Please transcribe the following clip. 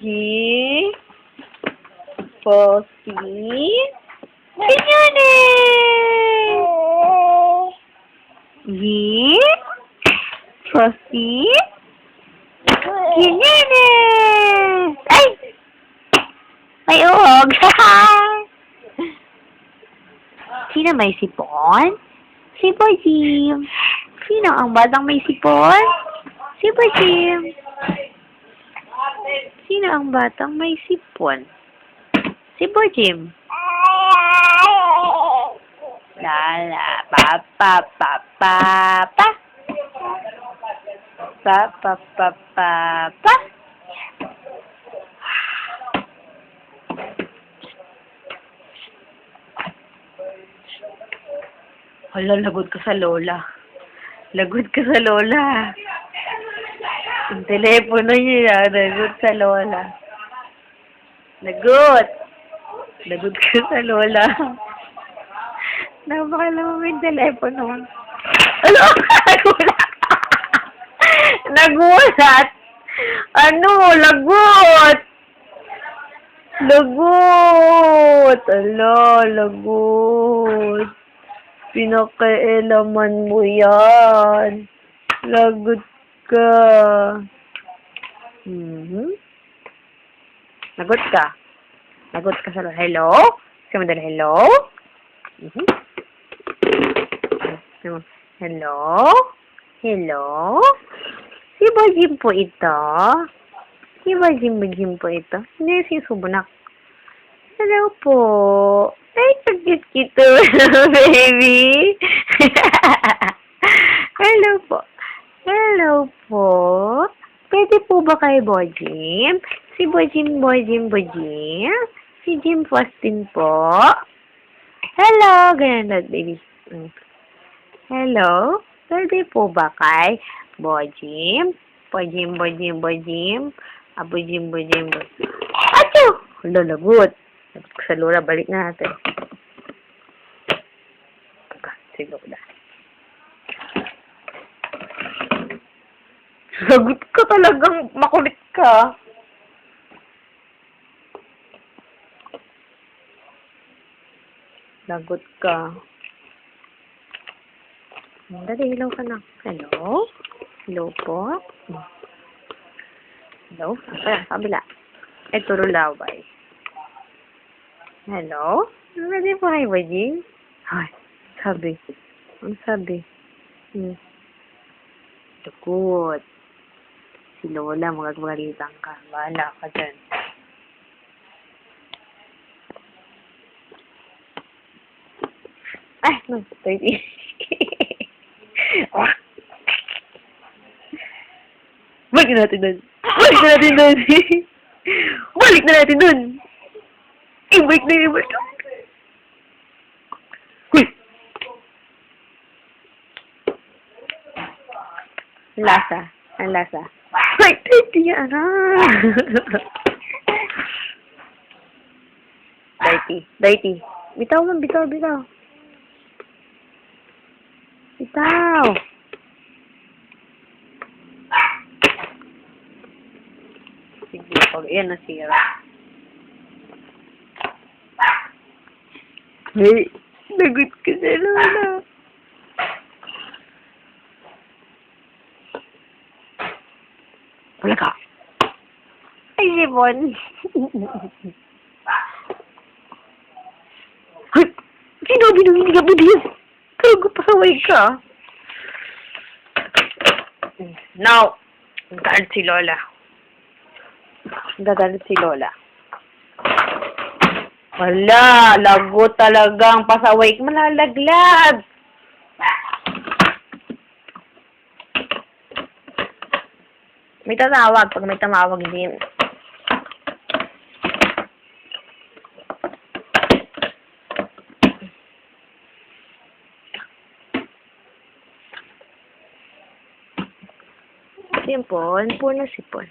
G for C. Ginyane! G for C. Ginyane! Ay! May uhog! Sino may sipon? Si Bojim. Sino ang batang may sipon? Si Bojim. Sino ang batang may sipon? Si Bojim. Lala, pa pa pa pa pa. Pa pa pa pa pa. Hala, lagot ka sa lola. Lagot ka sa lola. Yung telepono niya, lagot sa lola. Lagot! Lagot ka sa lola. Napakalaman mo yung telepono. Ano? Nagulat! Nagulat! Ano? Lagot! Lagot! Ala, lagot. Pinakialaman mo yan. Lagot ka. Lagot ka. Lagot ka sa hello? Sabi mo dala, hello? Hello? Hello? Si Bajim po ito? Si Bajim po ito? Hindi, si Subunak. Hello po. Ay, pag-cute kita, baby. Hello po. Hello po. Pwede po ba kay Bojim? Si Bojim. Si Jim Faustin po. Hello. Ganyan na, baby. Hello. Pwede po ba kay Bojim? Bojim. Bojim. Acho! Lalagot. Sa Lola, balik na natin. Si Lola. Sagot ka talagang makulit ka. Lagot ka. Dali, ilaw ka na. Hello? Hello po? Hello? Ayan, kabila. Ito, Rulaway. Hello? Ready po kayo, Bajing? Ay, sabi. Ang sabi. Lagot. Si Lola, magagalitan ka. Bahala ka dyan. Ay, no, 30. Balik na natin dun. Balik na natin dun. Ibalik na. Huy! Ang lasa. Ay, 30 yan. 30. Bitaw. Sige, pag yan nasira. Hey, lagot ka sa Lola. Wala ka. Ay, Sipon. Ay, sinabi nung hindi ka bidis. Kaya pasaway ka. Now, dadalit si Lola. Wala, lagot talagang pasaway. Malalaglag. May tatawag. Pag may tumawag din. Sipon, puro sipon.